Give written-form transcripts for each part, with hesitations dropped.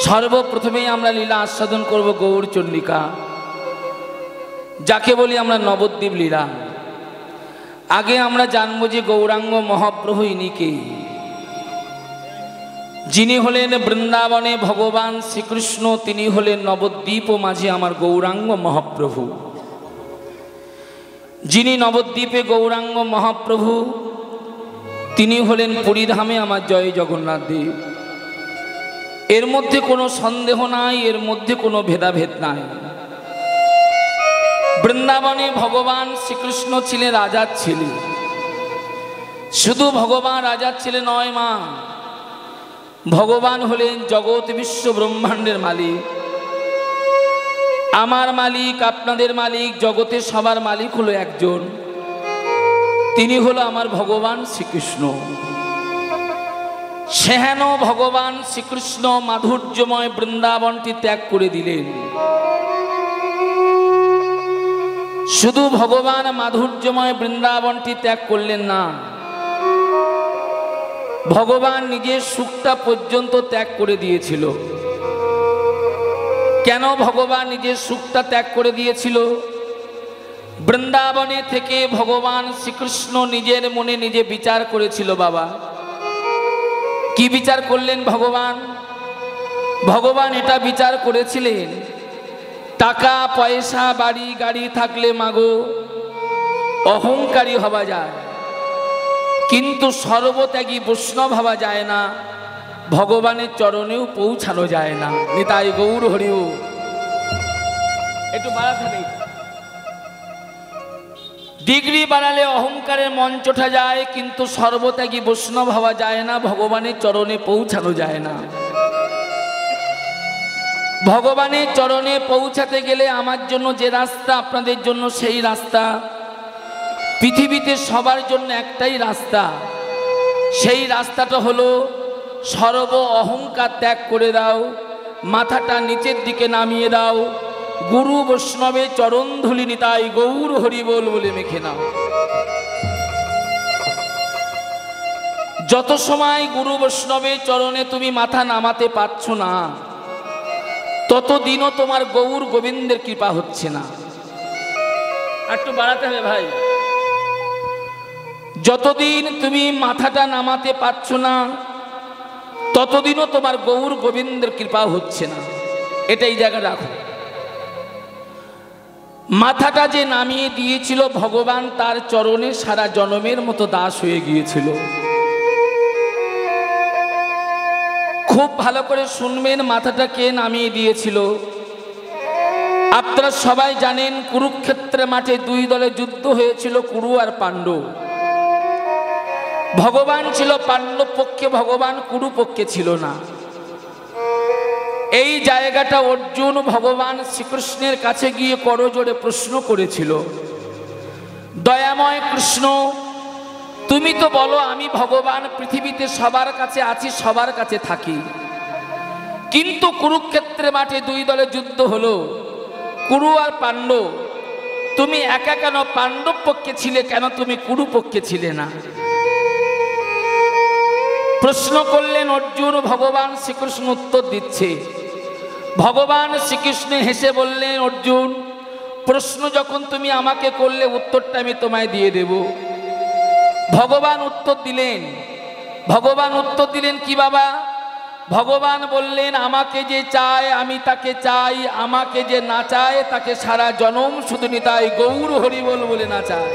সর্বপ্রথমেই আমরা লীলা আস্বাদন করব গৌর চন্ডিকা, যাকে বলি আমরা নবদ্বীপ লীলা। আগে আমরা জানবো যে গৌরাঙ্গ মহাপ্রভু ইনি কে। যিনি হলেন বৃন্দাবনে ভগবান শ্রীকৃষ্ণ, তিনি হলেন নবদ্বীপ ও মাঝে আমার গৌরাঙ্গ মহাপ্রভু। যিনি নবদ্বীপে গৌরাঙ্গ মহাপ্রভু, তিনি হলেন পুরীধামে আমার জয় জগন্নাথ দেব। এর মধ্যে কোনো সন্দেহ নাই, এর মধ্যে কোনো ভেদাভেদ নাই। বৃন্দাবনে ভগবান শ্রীকৃষ্ণ ছিলেন রাজার ছেলে। শুধু ভগবান রাজার ছেলে নয় মা, ভগবান হলেন জগৎ বিশ্ব ব্রহ্মাণ্ডের মালিক। আমার মালিক, আপনাদের মালিক, জগতের সবার মালিক হলো একজন, তিনি হলো আমার ভগবান শ্রীকৃষ্ণ। সেহেন ভগবান শ্রীকৃষ্ণ মাধুর্যময় বৃন্দাবনটি ত্যাগ করে দিলেন। শুধু ভগবান মাধুর্যময় বৃন্দাবনটি ত্যাগ করলেন না, ভগবান নিজের সুখটা পর্যন্ত ত্যাগ করে দিয়েছিল। কেন ভগবান নিজের সুখটা ত্যাগ করে দিয়েছিল? বৃন্দাবনে থেকে ভগবান শ্রীকৃষ্ণ নিজের মনে নিজে বিচার করেছিল। বাবা, কি বিচার করলেন ভগবান? ভগবান এটা বিচার করেছিলেন, টাকা পয়সা বাড়ি গাড়ি থাকলে মাগো অহংকারী হওয়া যায়, কিন্তু সর্বত্যাগী বৈষ্ণব হওয়া যায় না, ভগবানের চরণেও পৌঁছানো যায় না। নিতাই গৌর হরিও। একটু বাড়াতে হবে, ডিগ্রি বাড়ালে অহংকারের মঞ্চ ওঠা যায়, কিন্তু সর্বত্যাগী বৈষ্ণব হওয়া যায় না, ভগবানের চরণে পৌঁছানো যায় না। ভগবানের চরণে পৌঁছাতে গেলে আমার জন্য যে রাস্তা, আপনাদের জন্য সেই রাস্তা, পৃথিবীতে সবার জন্য একটাই রাস্তা। সেই রাস্তাটা হলো সর্ব অহংকার ত্যাগ করে দাও, মাথাটা নিচের দিকে নামিয়ে দাও, গুরু বৈষ্ণবের চরণ ধুলি নিতাই গৌর হরি বল বলে মেখে নাও। যত সময় গুরু বৈষ্ণবের চরণে তুমি মাথা নামাতে পারছো না, ততদিনও তোমার গৌর গোবিন্দের কৃপা হচ্ছে না। একটু বাড়াতে হবে ভাই। যতদিন তুমি মাথাটা নামাতে পারছো না, ততদিনও তোমার গৌর গোবিন্দের কৃপা হচ্ছে না। এটাই জায়গা রাখো। মাথাটা যে নামিয়ে দিয়েছিল ভগবান, তার চরণে সারা জনমের মতো দাস হয়ে গিয়েছিল। খুব ভালো করে শুনবেন, মাথাটা কে নামিয়ে দিয়েছিল? আপনারা সবাই জানেন, কুরুক্ষেত্রের মাঠে দুই দলে যুদ্ধ হয়েছিল, কুরু আর পাণ্ডব। ভগবান ছিল পাণ্ডব পক্ষে, ভগবান কুরু পক্ষে ছিল না। এই জায়গাটা অর্জুন ভগবান শ্রীকৃষ্ণের কাছে গিয়ে করজোড়ে প্রশ্ন করেছিল, দয়াময় কৃষ্ণ, তুমি তো বলো আমি ভগবান পৃথিবীতে সবার কাছে আছি, সবার কাছে থাকি, কিন্তু কুরুক্ষেত্রের মাঠে দুই দলে যুদ্ধ হলো, কুরু আর পাণ্ডব, তুমি একা কেন পাণ্ডব পক্ষে ছিলে, কেন তুমি কুরু পক্ষে ছিলে না? প্রশ্ন করলেন অর্জুন, ভগবান শ্রীকৃষ্ণ উত্তর দিচ্ছে। ভগবান শ্রীকৃষ্ণ হেসে বললেন, অর্জুন, প্রশ্ন যখন তুমি আমাকে করলে, উত্তরটা আমি তোমায় দিয়ে দেব। ভগবান উত্তর দিলেন। ভগবান উত্তর দিলেন কি বাবা? ভগবান বললেন, আমাকে যে চায় আমি তাকে চাই, আমাকে যে না চায় তাকে সারা জনম শুধু নিতাই গৌর হরি বল বলে না চায়।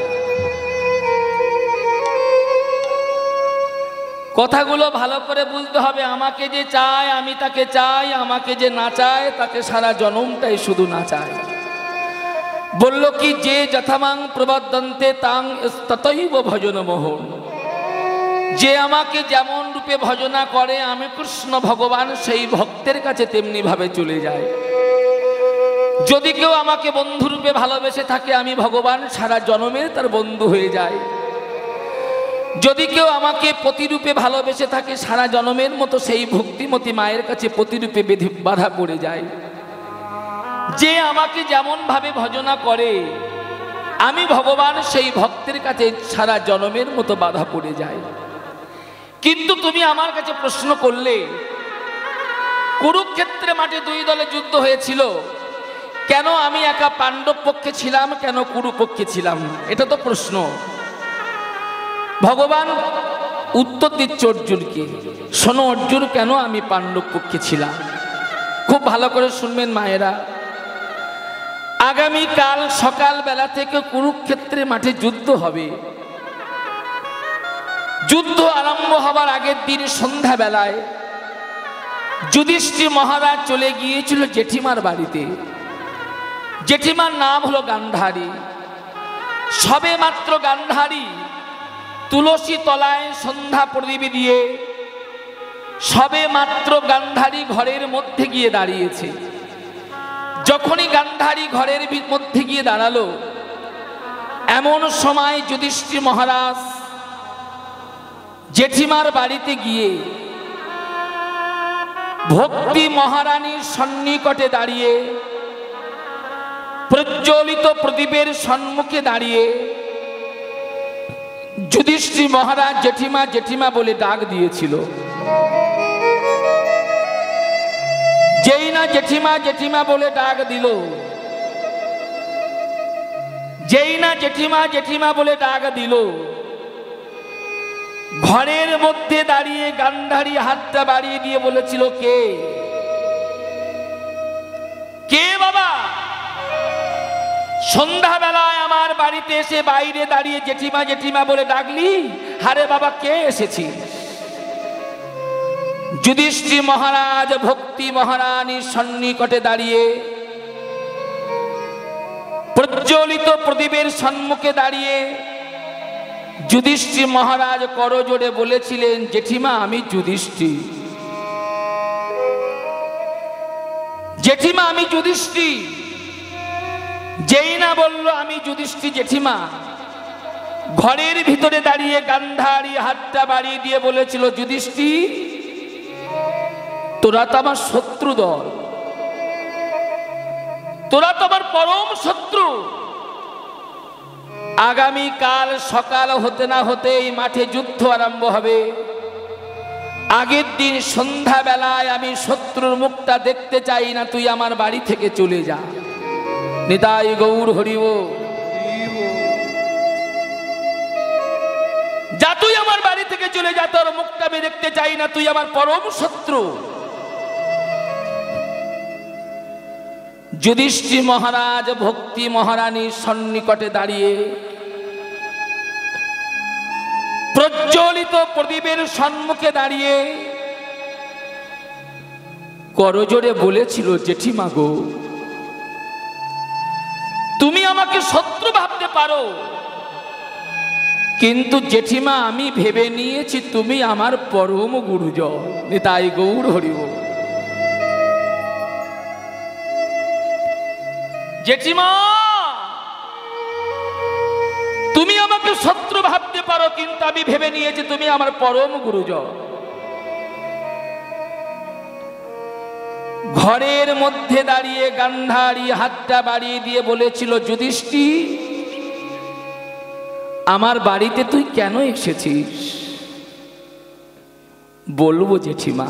কথাগুলো ভালো করে বুঝতে হবে। আমাকে যে চায় আমি তাকে চাই, আমাকে যে না চায় তাকে সারা জনমটাই শুধু না চায়। বলল কি, যে যথামাং প্রবদন্তে তাং ততৈব ভজন মোহন। যে আমাকে যেমন রূপে ভজনা করে, আমি কৃষ্ণ ভগবান সেই ভক্তের কাছে তেমনি ভাবে চলে যায়। যদি কেউ আমাকে বন্ধুরূপে ভালোবেসে থাকে, আমি ভগবান সারা জনমের তার বন্ধু হয়ে যায়। যদি কেউ আমাকে প্রতিরূপে ভালোবেসে থাকে, সারা জনমের মতো সেই ভক্তিমতী মায়ের কাছে প্রতিরূপে বাধা পড়ে যায়। যে আমাকে যেমন ভাবে ভজনা করে, আমি ভগবান সেই ভক্তের কাছে সারা জনমের মতো বাধা পড়ে যায়। কিন্তু তুমি আমার কাছে প্রশ্ন করলে, কুরুক্ষেত্রে মাঠে দুই দলে যুদ্ধ হয়েছিল, কেন আমি একা পাণ্ডব পক্ষে ছিলাম, কেন কুরু পক্ষে ছিলাম? এটা তো প্রশ্ন। ভগবান উত্তর দিচ্ছে অর্জুনকে, শোনো অর্জুন, কেন আমি পাণ্ডব পক্ষে ছিলাম। খুব ভালো করে শুনবেন মায়েরা, আগামীকাল সকালবেলা থেকে কুরুক্ষেত্রের মাঠে যুদ্ধ হবে। যুদ্ধ আরম্ভ হবার আগের দিন সন্ধ্যাবেলায় যুধিষ্ঠির মহারাজ চলে গিয়েছিল জেঠিমার বাড়িতে। জেঠিমার নাম হলো গান্ধারী। সবে মাত্র গান্ধারী তুলসী তলায় সন্ধ্যা প্রদীপ দিয়ে সবে মাত্র গান্ধারী ঘরের মধ্যে গিয়ে দাঁড়িয়েছে। যখনই গান্ধারী ঘরের মধ্যে গিয়ে দাঁড়ালো, এমন সময় যুধিষ্ঠির মহারাজ জেঠিমার বাড়িতে গিয়ে ভক্তি মহারানীর সন্নিকটে দাঁড়িয়ে প্রজ্বলিত প্রদীপের সম্মুখে দাঁড়িয়ে যুধিষ্ঠির মহারাজ জেঠিমা জেঠিমা বলে ডাক দিয়েছিল। যেই না জেঠিমা জেঠিমা বলে ডাক দিল, যেই না জেঠিমা জেঠিমা বলে ডাক দিল, ঘরের মধ্যে দাঁড়িয়ে গান্ধারী হাতটা বাড়িয়ে দিয়ে বলেছিল, কে কে বাবা? সন্ধ্যাবেলায় আমার বাড়িতে এসে বাইরে দাঁড়িয়ে জেঠিমা জেঠিমা বলে ডাকলি? হারে বাবা, কে এসেছি? যুধিষ্ঠির মহারাজ ভক্তি মহারানীর সন্নিকটে দাঁড়িয়ে প্রজ্বলিত প্রদীপের সম্মুখে দাঁড়িয়ে যুধিষ্ঠির মহারাজ করজোড়ে বলেছিলেন, জেঠিমা আমি যুধিষ্ঠির, জেঠিমা আমি যুধিষ্ঠির। যেই না বলল আমি যুধিষ্ঠির জেঠিমা, ঘরের ভিতরে দাঁড়িয়ে গান্ধারী হাতটা বাড়িয়ে দিয়ে বলেছিল, যুধিষ্ঠির তোরা তো আমার শত্রু দল, তোরা তো আমার পরম শত্রু। আগামীকাল সকাল হতে না হতে এই মাঠে যুদ্ধ আরম্ভ হবে। আগের দিন সন্ধ্যাবেলায় আমি শত্রুর মুখটা দেখতে চাই না, তুই আমার বাড়ি থেকে চলে যা। নিতাই গৌর হরিব, যা, তুই আমার বাড়ি থেকে চলে যা, তোর মুখটা আমি দেখতে চাই না, তুই আমার পরম শত্রু। যুধিষ্ঠির মহারাজ ভক্তি মহারানীর সন্নিকটে দাঁড়িয়ে প্রজ্বলিত প্রদীপের সম্মুখে দাঁড়িয়ে করজোড়ে বলেছিল, জেঠিমা গো, তুমি আমাকে শত্রু ভাবতে পারো, কিন্তু জেঠিমা আমি ভেবে নিয়েছি তুমি আমার পরম গুরুজন। নিতাই গৌর হরিব। জেঠিমা তুমি আমাকে শত্রু ভাবতে পারো, কিন্তু আমি ভেবে নিয়েছি তুমি আমার পরম গুরুজন। ঘরের মধ্যে দাঁড়িয়ে গান্ধারী হাতটা বাড়িয়ে দিয়ে বলেছিল, যুধিষ্ঠির আমার বাড়িতে তুই কেন এসেছিস? বলবো জেঠিমা,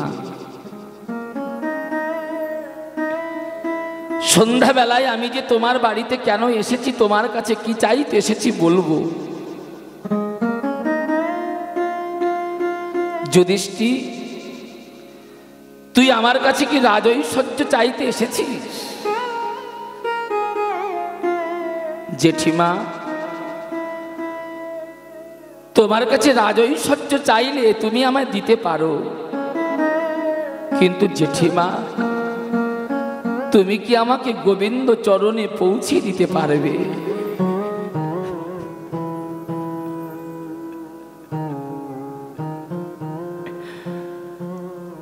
সন্ধ্যাবেলায় আমি যে তোমার বাড়িতে কেন এসেছি, তোমার কাছে কি চাইতে এসেছি বলবো। যুধিষ্ঠির তুই আমার কাছে কি রাজৈশ্বর্য চাইতে এসেছিস? জেঠিমা তোমার কাছে রাজৈশ্বর্য চাইলে তুমি আমায় দিতে পারো, কিন্তু জেঠিমা তুমি কি আমাকে গোবিন্দ চরণে পৌঁছে দিতে পারবে?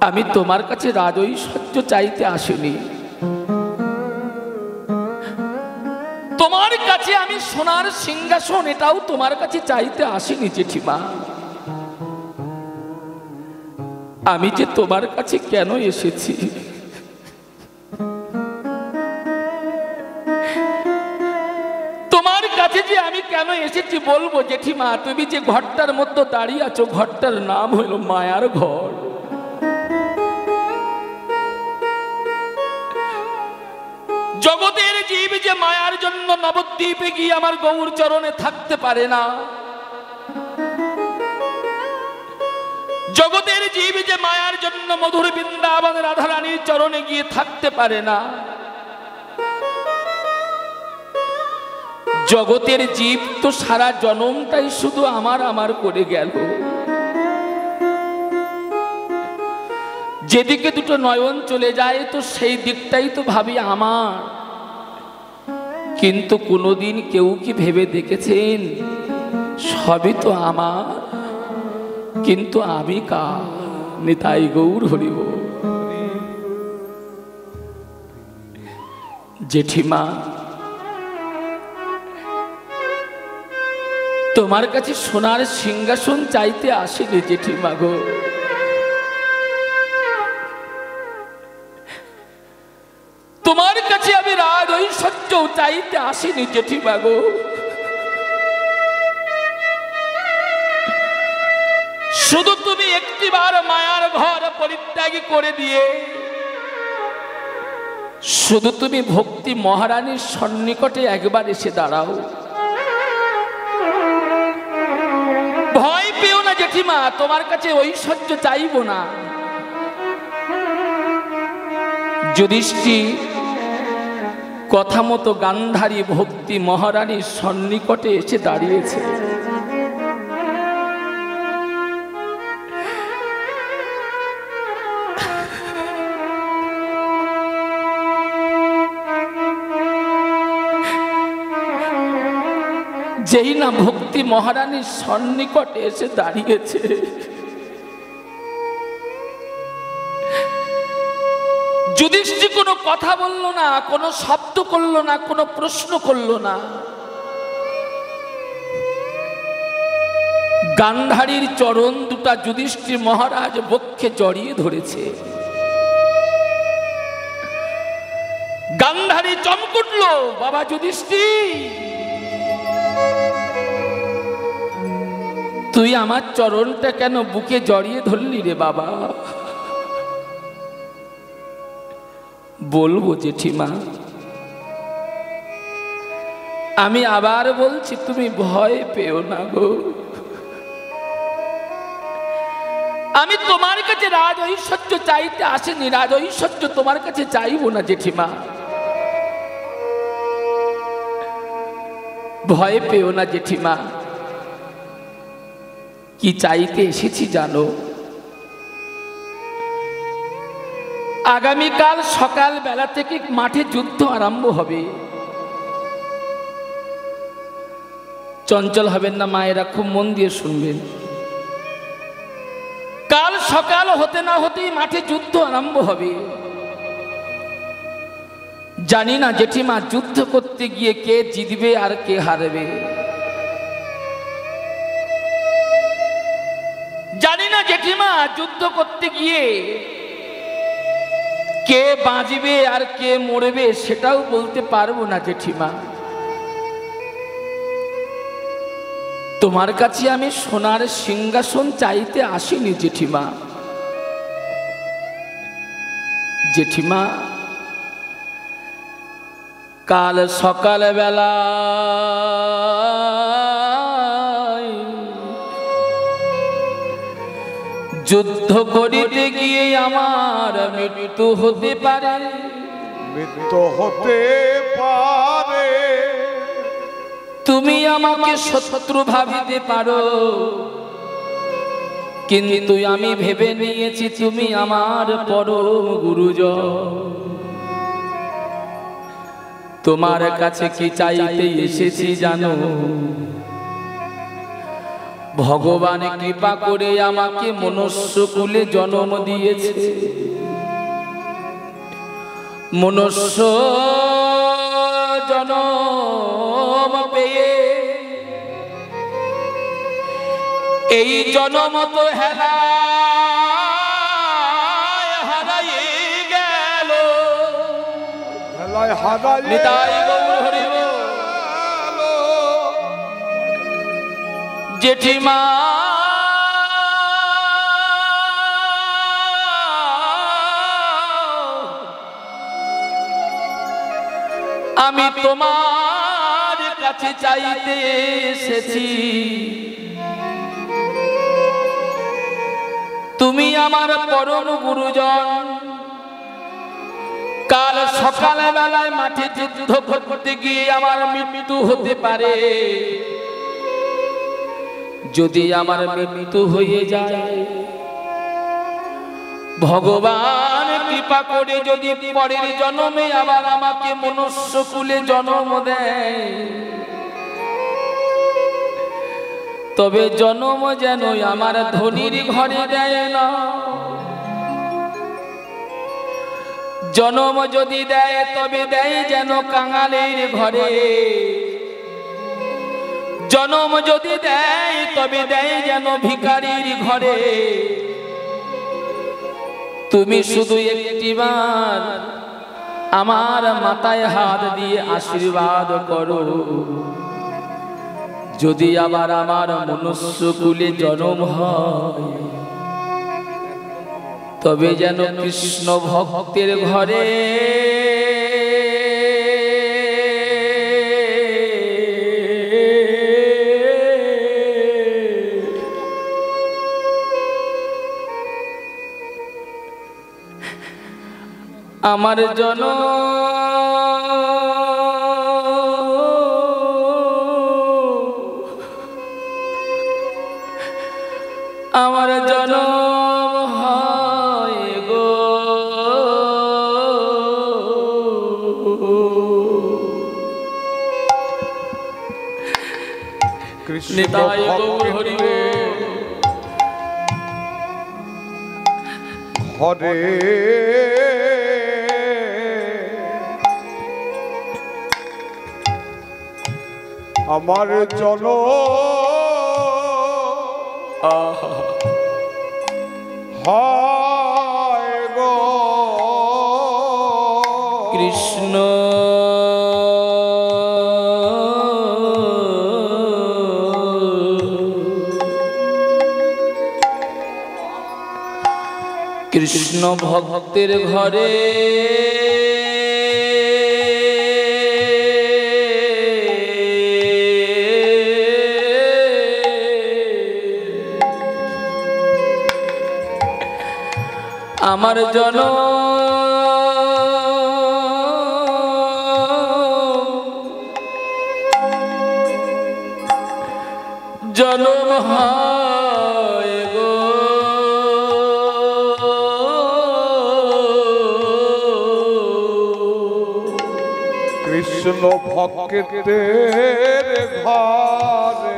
আমি তোমার কাছে রাজৈশ্বর্য চাইতে আসিনি, তোমার কাছে আমি সোনার সিংহাসন এটাও তোমার কাছে চাইতে আসিনি জেঠিমা। আমি যে তোমার কাছে কেন এসেছি, তোমার কাছে যে আমি কেন এসেছি বলবো জেঠিমা। তুমি যে ঘরটার মধ্যে দাঁড়িয়ে আছো, ঘরটার নাম হলো মায়ার ঘর। জন্য নবদ্বীপে গিয়ে আমার গৌর চরণে থাকতে পারে না। জগতের জীব যে মায়ার জন্য মধুর বৃন্দাবন রাধারানীর চরণে গিয়ে থাকতে পারে না। জগতের জীব তো সারা জনমটাই শুধু আমার আমার করে গেল। যেদিকে দুটো নয়ন চলে যায় তো সেই দিকটাই তো ভাবি আমার। কিন্তু কোনোদিন কেউ কি ভেবে দেখেছেন সবই তো আমার, কিন্তু আমি কার? নিতাই গৌর হরি বল। জেঠিমা, তোমার কাছে সোনার সিংহাসন চাইতে আসেনি জেঠিমা গো। তোমার কাছে আমি রাজ ঐশ্বর্য চাইতে আসিনি জেঠিমা গো। শুধু তুমি একটিবার মায়ার ঘর পরিত্যাগী করে দিয়ে শুধু তুমি ভক্তি মহারানীর সন্নিকটে একবার এসে দাঁড়াও। ভয় পেও না জেঠিমা, তোমার কাছে ঐশ্বর্য চাইব না। যুধিষ্ঠির কথা মতো গান্ধারী ভক্তি মহারানীর সন্নিকটে এসে দাঁড়িয়েছে। যেই না ভক্তি মহারানীর সন্নিকটে এসে দাঁড়িয়েছে, যুধিষ্ঠির কোনো কথা বলল না, কোনো শব্দ করলো না, কোনো প্রশ্ন করলো না। গান্ধারীর চরণ দুটা যুধিষ্ঠির মহারাজ বক্ষে জড়িয়ে ধরেছে। গান্ধারী চমক উঠল, বাবা যুধিষ্ঠির, তুই আমার চরণটা কেন বুকে জড়িয়ে ধরলি রে বাবা? বলবো জেঠিমা, আমি আবার বলছি তুমি ভয় পেও না গো। আমি তোমার কাছে রাজ ঐশ্বর্য চাইতে আসিনি, রাজ ঐশ্বর্য তোমার কাছে চাইবো না জেঠিমা। ভয় পেও না জেঠিমা। কি চাইতে এসেছি জানো? আগামীকাল সকাল বেলা থেকে মাঠে যুদ্ধ আরম্ভ হবে। চঞ্চল হবেন না মায়েরা, খুব মন দিয়ে শুনবেন। কাল সকাল হতে না হতেই মাঠে যুদ্ধ আরম্ভ হবে। জানি না জেঠিমা যুদ্ধ করতে গিয়ে কে জিতবে আর কে হারবে। জানি না জেঠিমা যুদ্ধ করতে গিয়ে কে বাঁচবে আর কে মরবে সেটাও বলতে পারবো না জেঠিমা। তোমার কাছে আমি সোনার সিংহাসন চাইতে আসিনি জেঠিমা। জেঠিমা, কাল সকাল বেলা যুদ্ধ করিতে গিয়ে আমার মৃত্যু হতে পারে, মৃত্যু হতে পারে। তুমি আমাকে শত্রু ভাবিতে পারো, কিন্তু আমি ভেবে নিয়েছি তুমি আমার পরম গুরুজন। তোমার কাছে কি চাইতে এসেছি জানো? ভগবান কৃপা করে আমাকে মনুষ্য কুলে জন্ম দিয়েছে। মনুষ্য জন্ম পেয়ে এই জন্ম তো হারাই গেল। নিতাই গৌর হরি বল। জেঠিমা, আমি তোমার কাছে চাইতে এসেছি, তুমি আমার পরম গুরুজন। কাল সকাল বেলায় মাঠে যুদ্ধ করতে গিয়ে আমার মৃত্যু হতে পারে। যদি আমার মৃত্যু হয়ে যায়, ভগবান কৃপা করে যদি পরের জন্মে আবার আমাকে মনুষ্য কুলে জন্ম দেয়, তবে জন্ম যেন আমার ধনীর ঘরে দেয় না। জন্ম যদি দেয় তবে দেয় যেন কাঙালের ঘরে। জন্ম যদি দেয় তবে দেয় যেন ভিখারির ঘরে। তুমি শুধু একটিবার আমার মাথায় হাত দিয়ে আশীর্বাদ করো, যদি আবার আমার মনুষ্য কুলে জন্ম হয়, তবে যেন কৃষ্ণ ভক্তের ঘরে আমার জন্য আমার জনম হয় গো। নিতাই গৌর হরি হরে আমার জন হয় গো কৃষ্ণ কৃষ্ণ ভক্তের ঘরে আমার জনম হয় গো। কৃষ্ণ ভক্তের ঘরে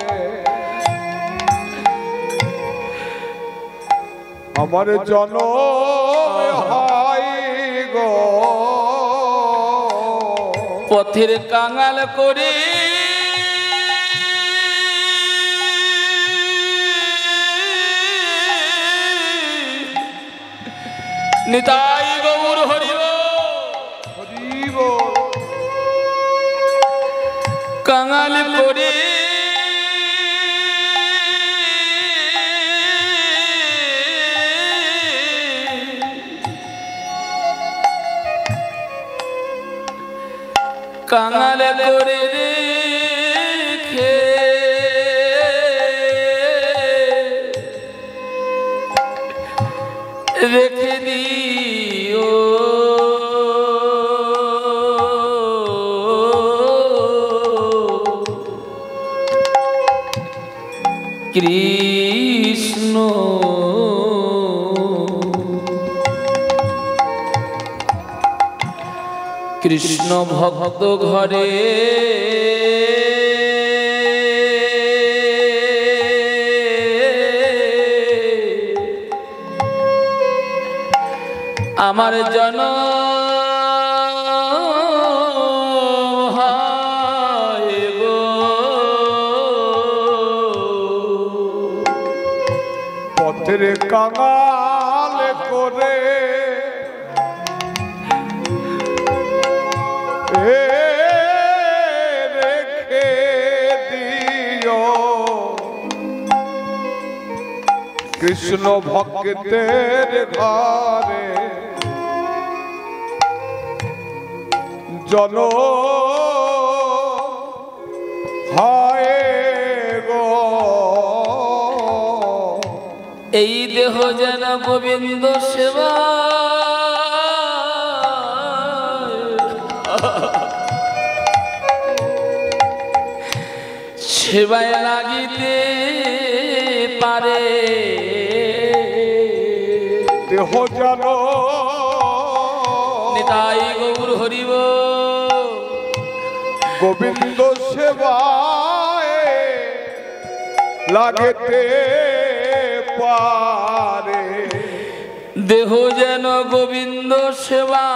আমার জনম হয় গো। পথের কাঙাল করে নিতাই গৌর হরি বল। কাঙাল করে কাঙাল করে রেখে রেখে দিও কৃষ্ণ। কৃষ্ণ ভক্ত ঘরে আমার জনম হয় গো। পথের কাঙাল করে রেখে দিও কৃষ্ণ ভক্তের ঘরে জনম যেন গোবিন্দ সেবা সেবায় লাগিতে পারে দেহ যেন নিতাই গৌর হরিব গোবিন্দ সেবায় লাগতে পারে দেহ যেন গোবিন্দ সেবা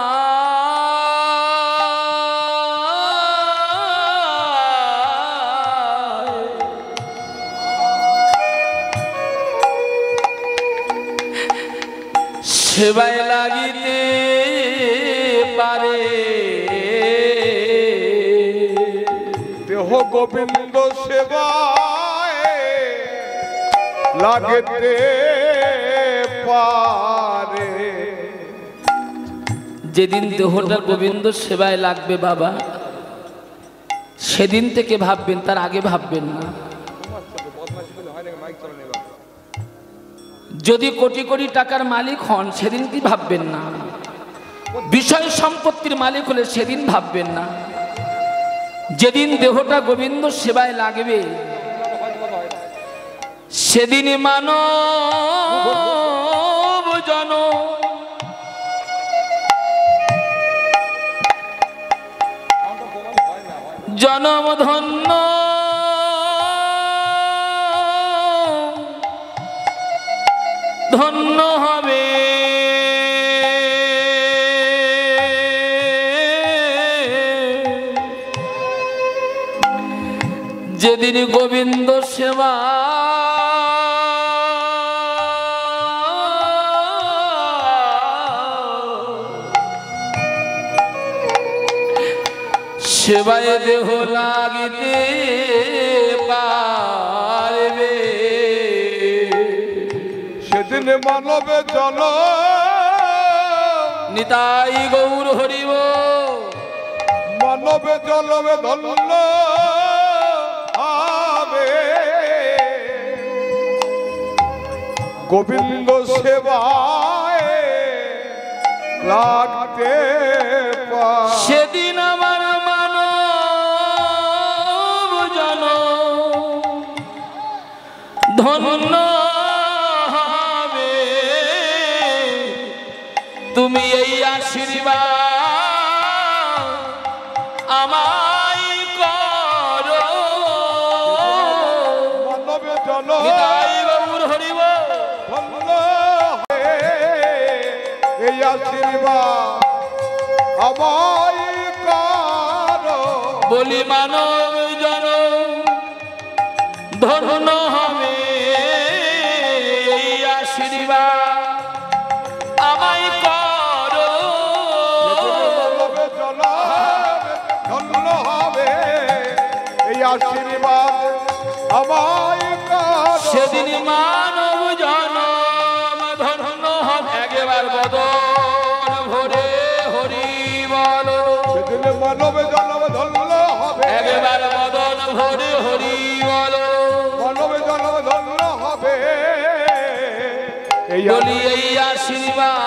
সেবায় লাগিতে পারে দেহ গোবিন্দ সেবায় লাগতে পারে যেদিন দেহটা গোবিন্দ সেবায় লাগবে বাবা সেদিন থেকে ভাববেন, তার আগে ভাববেন না। যদি কোটি কোটি টাকার মালিক হন সেদিন কি ভাববেন না, বিষয় সম্পত্তির মালিক হলে সেদিন ভাববেন না। যেদিন দেহটা গোবিন্দ সেবায় লাগবে সেদিন মানব জনম ধন্য ধন্য হবে যেদিন গোবিন্দ সেবা সেবায় দেহ লাগিতে পারবে সেদিন মানবে জন নিতাই গৌর হরিব মানবে জনবে ধন্য হবে গোবিন্দ সেবায় লাগতে পারে সেদিন আমার মানব জন ধন্য হবে তুমি এই আশীর্বাদ আমায় করো মানবে জন নিতাই গৌর হরিব ধন্য হবে এই আশীর্বাদ আমায় করো বলি মানব জন ধন্য হবে এই আশীর্বাদ আমায় করো মানবে জন ধন্য হবে এই আশীর্বাদ আমায় করো সেদিন মানব জন ধন্য হবে একেবার বদন ভরে হরি বলো সেদিন মানবে জনম ধন্য হবে একেবার বদন ভরে হরি বলো মানবে জনম ধন্য হবে এই বলি এই আশীর্বাদ